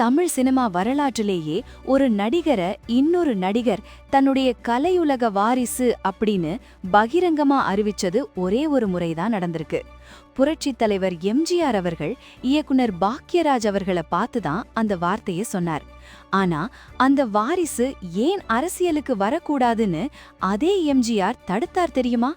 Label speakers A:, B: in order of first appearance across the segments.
A: Tamil cinema வரலாற்றிலேயே ஒரு நடிகரை இன்னொரு நடிகர் தன்னுடைய கலையுலக வாரிசு அப்படின்னு பகிரங்கமா அறிவிச்சது ஒரே ஒரு முறைதான் நடந்திருக்கு. புரட்சித் தலைவர் எம்ஜிஆர் அவர்கள் இயக்குனர் பாக்யராஜ் அவர்களை பார்த்துதான் அந்த வார்த்தையை சொன்னார். ஆனா அந்த வாரிசு ஏன் அரசியலுக்கு வரக்கூடாதுன்னு அதே எம்ஜிஆர் தடுத்தார் தெரியுமா?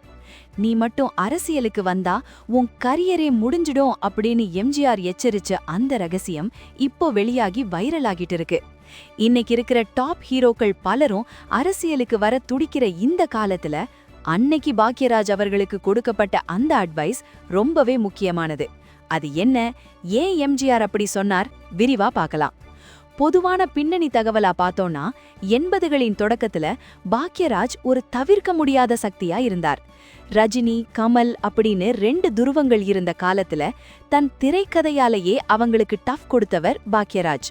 A: நீ மட்டும் அரசியலுக்கு வந்தா உன் கரியரே முடிஞ்சிடும் அப்படின்னு எம்ஜிஆர் எச்சரிச்ச அந்த ரகசியம் இப்போ வெளியாகி வைரலாகிட்டு இருக்கு. இன்னைக்கு இருக்கிற டாப் ஹீரோக்கள் பலரும் அரசியலுக்கு வர துடிக்கிற இந்த காலத்துல அன்னைக்கு பாக்யராஜ் அவர்களுக்கு கொடுக்கப்பட்ட அந்த அட்வைஸ் ரொம்பவே முக்கியமானது. அது என்ன, ஏன் எம்ஜிஆர் அப்படி சொன்னார், விரிவா பார்க்கலாம். பொதுவான பின்னணி தகவலா பார்த்தோம்னா 80களின் தொடக்கத்துல பாக்யராஜ் ஒரு தவிர்க்க முடியாத சக்தியா இருந்தார். ரஜினி, கமல் அப்படின்னு 2 துருவங்கள் இருந்த காலத்துல தன் திரைக்கதையாலேயே அவங்களுக்கு டஃப் கொடுத்தவர் பாக்யராஜ்.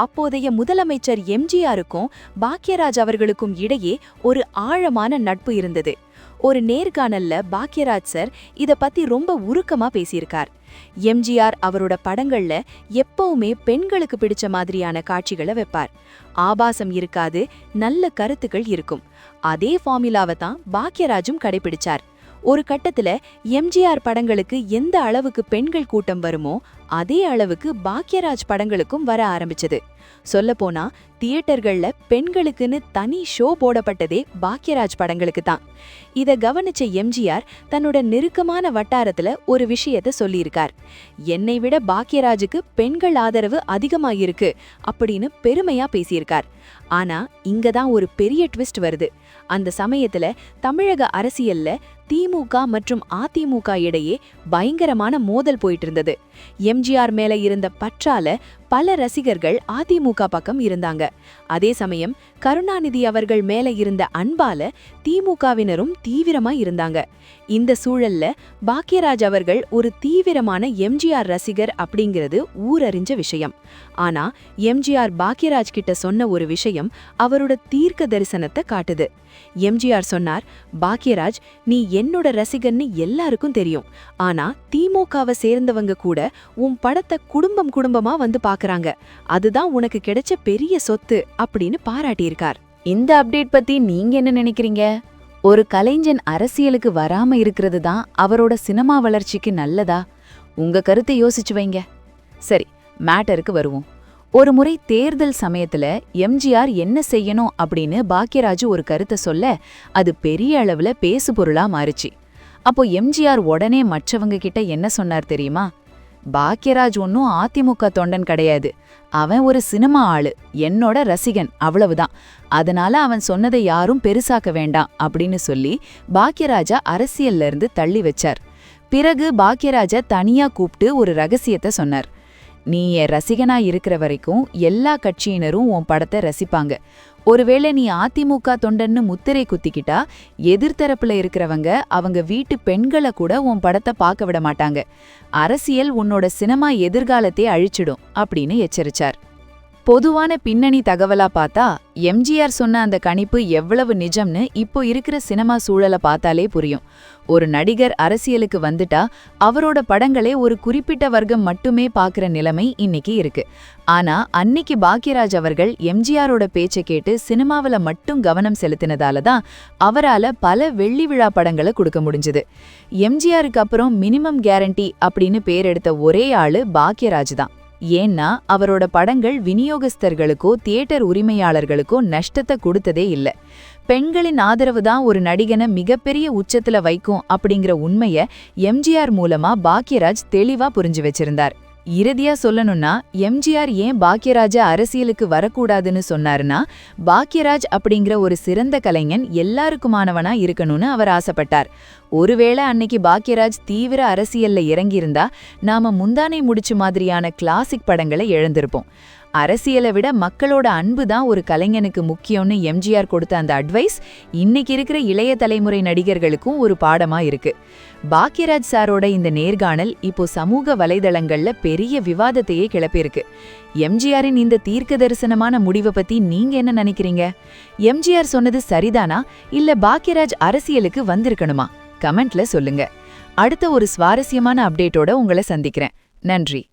A: அப்போதைய முதலமைச்சர் எம்ஜிஆருக்கும் பாக்யராஜ் அவர்களுக்கும் இடையே ஒரு ஆழமான நட்பு இருந்தது. ஒரு நேர்காணல்ல பாக்யராஜ் சார் இத பத்தி ரொம்ப உருக்கமா பேசியிருக்கார். எம்ஜிஆர் அவரோட படங்கள்ல எப்பவுமே பெண்களுக்கு பிடிச்ச மாதிரியான காட்சிகளை வைப்பார். ஆபாசம் இருக்காது, நல்ல கருத்துக்கள் இருக்கும். அதே ஃபார்முலாவை தான் பாக்யராஜும் கடைபிடிச்சார். ஒரு கட்டத்துல எம்ஜிஆர் படங்களுக்கு எந்த அளவுக்கு பெண்கள் கூட்டம் வருமோ அதே அளவுக்கு பாக்யராஜ் படங்களுக்கும் வர ஆரம்பிச்சது. சொல்லப்போனா தியேட்டர்கள்ல பெண்களுக்குன்னு தனி ஷோ போடப்பட்டதே பாக்யராஜ் படங்களுக்கு தான். இத கவனிச்ச எம்ஜிஆர் தன்னோட நெருக்கமான வட்டாரத்துல ஒரு விஷயத்த சொல்லியிருக்கார். என்னை விட பாக்யராஜுக்கு பெண்கள் ஆதரவு அதிகமாயிருக்கு அப்படின்னு பெருமையா பேசியிருக்கார். ஆனா இங்கதான் ஒரு பெரிய ட்விஸ்ட் வருது. அந்த சமயத்துல தமிழக அரசியல்ல திமுக மற்றும் அதிமுக இடையே பயங்கரமான மோதல் போயிட்டு இருந்தது. எம்ஜிஆர் மேல இருந்த பற்றால பல ரசிகர்கள் அதிமுக பக்கம் இருந்தாங்க. அதே சமயம் கருணாநிதி அவர்கள் மேல இருந்த அன்பால திமுகவினரும் தீவிரமா இருந்தாங்க. இந்த சூழல்ல பாக்யராஜ் அவர்கள் ஒரு தீவிரமான எம்ஜிஆர் ரசிகர் அப்படிங்கிறது ஊரறிஞ்ச விஷயம். ஆனா எம்ஜிஆர் பாக்யராஜ் கிட்ட சொன்ன ஒரு விஷயம் அவரோட தீர்க்க தரிசனத்தை காட்டுது. எம்ஜிஆர் சொன்னார், பாக்யராஜ், நீ என்னோட ரசிகன்னு எல்லாருக்கும் தெரியும். ஆனா திமுகவை சேர்ந்தவங்க கூட உன் படத்தை குடும்பமா வந்து பாக்குறாங்க. அதுதான் உனக்கு கிடைச்ச பெரிய சொத்து அப்படின்னு பாராட்டியிருக்கார். இந்த அப்டேட் பத்தி நீங்க என்ன நினைக்கிறீங்க? ஒரு கலைஞன் அரசியலுக்கு வராம இருக்கிறது தான் அவரோட சினிமா வளர்ச்சிக்கு நல்லதா? உங்க கருத்தை யோசிச்சு வைங்க. சரி, மேட்டருக்கு வருவோம். ஒரு முறை தேர்தல் சமயத்துல எம்ஜிஆர் என்ன செய்யணும் அப்படின்னு பாக்யராஜ் ஒரு கருத்தை சொல்ல அது பெரிய அளவுல பேசு பொருளா மாறுச்சு. அப்போ எம்ஜிஆர் உடனே மற்றவங்க கிட்ட என்ன சொன்னார் தெரியுமா? பாக்யராஜ் ஒன்னும் அதிமுக தொண்டன் கிடையாது, அவன் ஒரு சினிமா ஆளு, என்னோட ரசிகன், அவ்வளவுதான். அதனால அவன் சொன்னதை யாரும் பெருசாக்க வேண்டாம் அப்படின்னு சொல்லி பாக்யராஜா அரசியல்ல இருந்து தள்ளி வச்சார். பிறகு பாக்யராஜா தனியா கூப்பிட்டு ஒரு ரகசியத்தை சொன்னார். நீ என் ரசிகனா இருக்கிற வரைக்கும் எல்லா கட்சியினரும் உன் படத்தை ரசிப்பாங்க. ஒருவேளை நீ அதிமுக தொண்டன்னு முத்திரை குத்திக்கிட்டா எதிர்த்தரப்புல இருக்கிறவங்க அவங்க வீட்டு பெண்களை கூட உன் படத்தை பார்க்க விட மாட்டாங்க. அரசியல் உன்னோட சினிமா எதிர்காலத்தை அழிச்சிடும் அப்படின்னு எச்சரிச்சார். பொதுவான பின்னணி தகவலா பார்த்தா எம்ஜிஆர் சொன்ன அந்த கணிப்பு எவ்வளவு நிஜம்னு இப்போ இருக்கிற சினிமா சூழலை பார்த்தாலே புரியும். ஒரு நடிகர் அரசியலுக்கு வந்துட்டா அவரோட படங்களே ஒரு குறிப்பிட்ட வர்க்கம் மட்டுமே பார்க்குற நிலைமை இன்னைக்கு இருக்கு. ஆனா அன்னைக்கு பாக்யராஜ் அவர்கள் எம்ஜிஆரோட பேச்சை கேட்டு சினிமாவில மட்டும் கவனம் செலுத்தினதால தான் அவரால பல வெள்ளி விழா படங்களை கொடுக்க முடிஞ்சது. எம்ஜிஆருக்கு அப்புறம் மினிமம் கேரண்டி அப்படின்னு பேர் எடுத்த ஒரே ஆளு பாக்யராஜ் தான். ஏன்னா அவரோட படங்கள் விநியோகஸ்தர்களுக்கோ தியேட்டர் உரிமையாளர்களுக்கோ நஷ்டத்தை கொடுத்ததே இல்ல. பெண்களின் ஆதரவு தான் ஒரு நடிகனை மிகப்பெரிய உச்சத்துல வைக்கும் அப்படிங்கிற உண்மைய எம்ஜிஆர் மூலமா பாக்யராஜ் தெளிவா புரிஞ்சு வச்சிருந்தார். இறுதியா சொல்லணும்னா எம்ஜிஆர் ஏன் பாக்யராஜ அரசியலுக்கு வரக்கூடாதுன்னு சொன்னாருன்னா, பாக்யராஜ் அப்படிங்கிற ஒரு சிறந்த கலைஞன் எல்லாருக்குமானவனா இருக்கணும்னு அவர் ஆசைப்பட்டார். ஒருவேளை அன்னைக்கு பாக்யராஜ் தீவிர அரசியல்ல இறங்கியிருந்தா நாம முந்தானை முடிச்சு மாதிரியான கிளாசிக் படங்களை இழந்திருப்போம். அரசியலை விட மக்களோட அன்பு தான் ஒரு கலைஞனுக்கு முக்கியம்னு எம்ஜிஆர் கொடுத்த அந்த அட்வைஸ் இன்னைக்கு இருக்கிற இளைய தலைமுறை நடிகர்களுக்கும் ஒரு பாடமா இருக்கு. பாக்யராஜ் சாரோட இந்த நேர்காணல் இப்போ சமூக வலைதளங்கள்ல பெரிய விவாதத்தையே கிளப்பியிருக்கு. எம்ஜிஆரின் இந்த தீர்க்க தரிசனமான முடிவை பத்தி நீங்க என்ன நினைக்கிறீங்க? எம்ஜிஆர் சொன்னது சரிதானா, இல்ல பாக்யராஜ் அரசியலுக்கு வந்திருக்கணுமா? கமெண்ட்ல சொல்லுங்க. அடுத்த ஒரு சுவாரஸ்யமான அப்டேட்டோட உங்களை சந்திக்கிறேன். நன்றி.